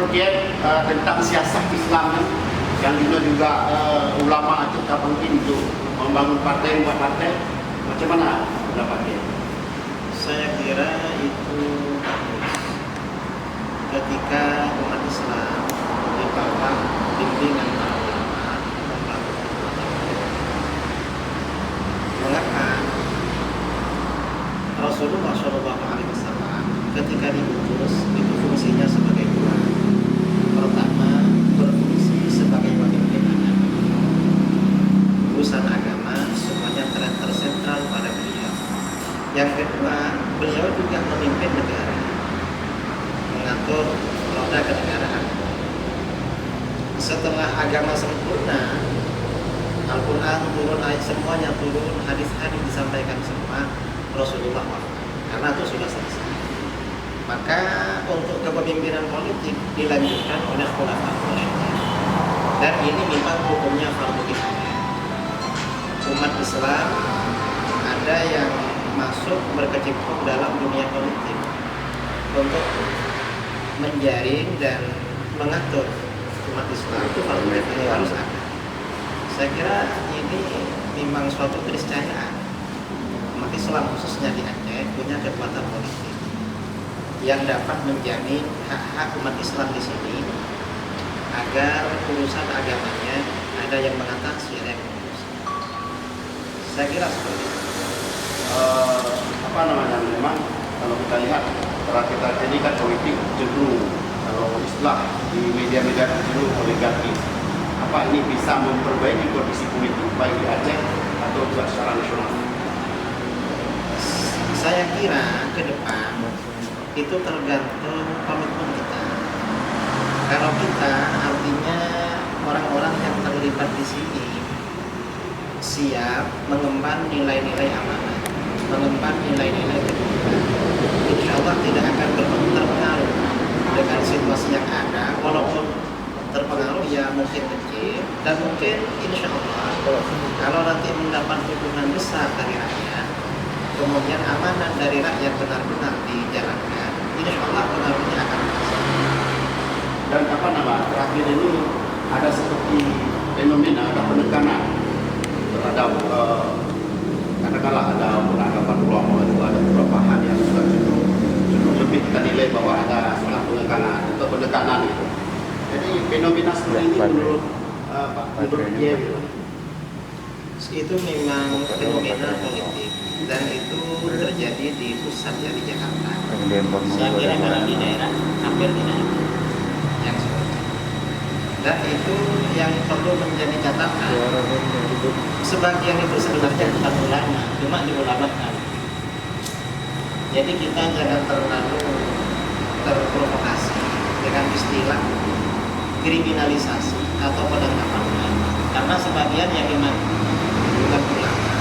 menurut Kiai tentang siasat Islam yang juga ulama kita penting untuk membangun partai, membuat partai, macam mana pendapat Kiai? Saya kira itu bagus ketika umat Islam di bawah bimbingan para ulama membangun partai. Mengapa Rasulullah SAW ketika diutus itu fungsinya sebagai dua. Pertama, berfungsi sebagai pemimpin agama. Urusan agama semuanya tersentral pada beliau. Yang kedua, beliau juga memimpin negara, mengatur roda kenegaraan. Setelah agama sempurna, Al-Quran turun, ayat semuanya turun, hadis-hadis disampaikan semua, Rasulullah wafat. Karena itu sudah selesai. Maka untuk kepemimpinan politik dilanjutkan oleh khulafatul rasyidin. Dan ini memang hukumnya fardu kifayah. Umat Islam ada yang masuk berkecimpung dalam dunia politik untuk menjaring dan mengatur umat Islam itu fardu kifayah harus ada. Saya kira ini memang suatu keniscayaan. Umat Islam khususnya di Aceh punya kekuatan politik yang dapat menjamin hak-hak umat Islam di sini agar urusan agamanya ada yang mengatasi, ada yang mengurus. Saya kira seperti itu. Memang kalau kita lihat setelah kita jadikan politik cenderung kalau istilah di media-media cenderung oligarki. Apa ini bisa memperbaiki kondisi politik baik di Aceh atau juga secara nasional? Saya kira ke depan itu tergantung komitmen kita. Kalau kita artinya orang-orang yang terlibat di sini siap mengemban nilai-nilai amanah, mengemban nilai-nilai kejujuran, insya Allah tidak akan terpengaruh dengan situasi yang ada, walaupun terpengaruh ya mungkin kecil, dan mungkin insya Allah kalau nanti mendapat dukungan besar dari rakyat, kemudian amanah dari rakyat benar-benar dijalankan, insya Allah pengaruhnya akan besar. Dan terakhir ini ada seperti fenomena, ada penekanan terhadap katakanlah ada penangkapan ulama, ada beberapa hal yang sudah cenderung lebih kita nilai bahwa ada salah penekanan atau pendekanan itu. Jadi fenomena seperti ini menurut Kiai itu memang fenomena politik dan itu terjadi di pusatnya di Jakarta. Saya kira kalau di daerah hampir tidak ada yang seperti itu. Dan itu yang perlu menjadi catatan. Sebagian itu sebenarnya bukan ulama, cuma diulamakan. Jadi kita jangan terlalu terprovokasi dengan istilah kriminalisasi atau penangkapan ulama, karena sebagian yang iman bukan ulama,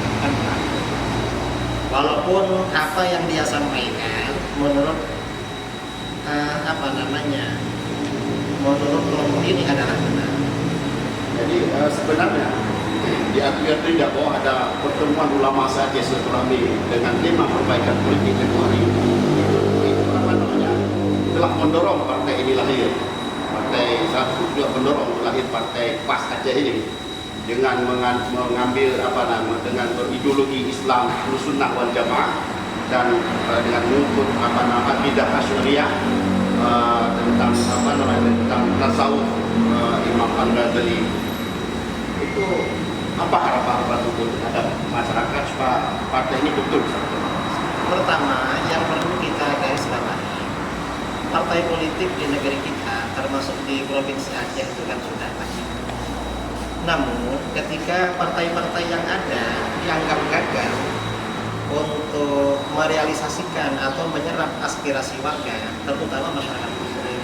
bukan ulama. Walaupun apa yang dia sampaikan menurut menurut kelompok ini adalah benar. Jadi sebenarnya diakui tidak bahwa ada pertemuan ulama saja silaturahmi dengan tema perbaikan politik Februari itu telah mendorong partai ini lahir. Partai satu juga mendorong lahir partai PAS Aceh ini dengan mengambil dengan berideologi Islam Sunnah wal Jamaah dan dengan mengikut akidah Asy'ariyah tentang tentang tasawuf Imam Al-Ghazali. Itu apa harapan untuk terhadap masyarakat supaya partai ini betul? Pertama, yang perlu kita garis bawahi, partai politik di negeri kita termasuk di Provinsi Aceh itu kan sudah banyak. Namun ketika partai-partai yang ada dianggap gagal untuk merealisasikan atau menyerap aspirasi warga, terutama masyarakat muslim,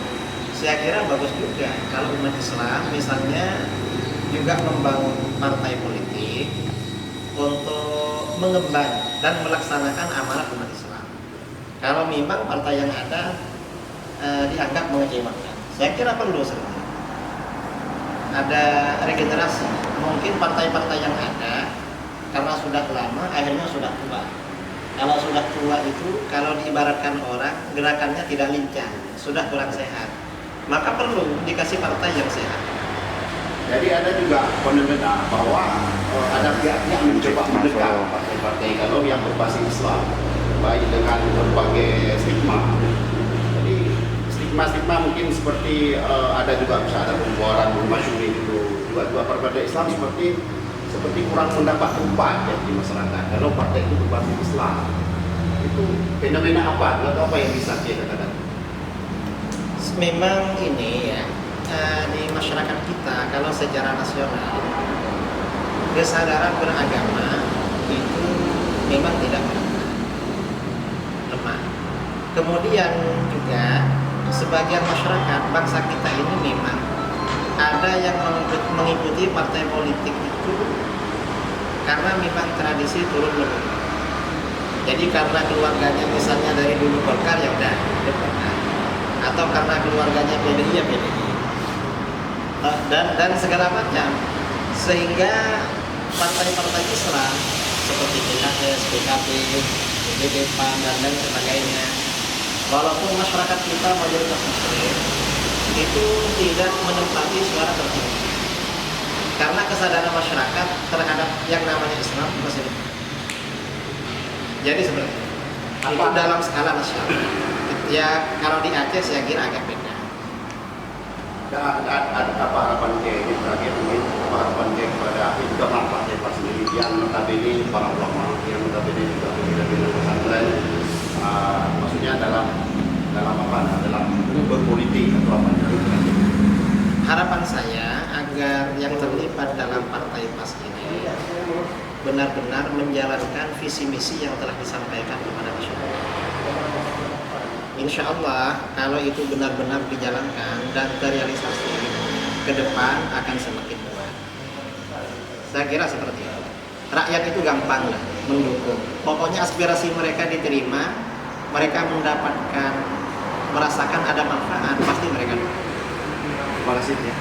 saya kira bagus juga kalau umat Islam misalnya juga membangun partai politik untuk mengemban dan melaksanakan amanat umat Islam. Kalau memang partai yang ada dianggap mengecewakan, saya kira perlu sebenarnya ada regenerasi. Mungkin partai-partai yang ada karena sudah lama akhirnya sudah tua. Kalau sudah tua itu kalau diibaratkan orang gerakannya tidak lincah, sudah kurang sehat. maka perlu dikasih partai yang sehat. Jadi ada juga fenomena bahwa ada pihak-pihak mencoba mendekat partai-partai kalau yang berbasis Islam, baik dengan berbagai stigma. Jadi stigma-stigma mungkin seperti ada juga bisa ada pembuaran masyuri dulu juga partai Islam seperti kurang mendapat tempat ya, di masyarakat. Kalau partai itu berbasis Islam, itu fenomena apa? Atau apa yang bisa kita katakan? Memang ini ya, di masyarakat kita kalau secara nasional kesadaran beragama itu memang tidak lemah. Kemudian juga sebagian masyarakat bangsa kita ini memang ada yang mengikuti partai politik itu karena memang tradisi turun menurun. Jadi karena keluarganya misalnya dari dulu Golkar ya udah Golkar, atau karena keluarganya PDI ya PDI, dan segala macam, sehingga partai-partai Islam seperti PKS, PKB, PBB, PAN dan lain sebagainya, walaupun masyarakat kita mayoritas Muslim itu tidak menempati suara tertinggi karena kesadaran masyarakat terhadap yang namanya Islam masih lemah. Jadi seperti itu dalam skala nasional. Ya kalau di Aceh saya kira agak beda. Ada apa harapan ke terakhir mungkin apa harapan ke kepada internal partai sendiri yang notabene para ulama yang notabene juga pimpinan pesantren, maksudnya dalam berpolitik atau apa? Harapan saya agar yang terlibat dalam partai PAS ini benar-benar menjalankan visi misi yang telah disampaikan kepada masyarakat. Insya Allah kalau itu benar-benar dijalankan dan terrealisasi, ke depan akan semakin kuat. Saya kira seperti itu. Rakyat itu gampang lah mendukung. Pokoknya aspirasi mereka diterima, mereka merasakan ada manfaat, pasti mereka dukung. Terima kasih ya.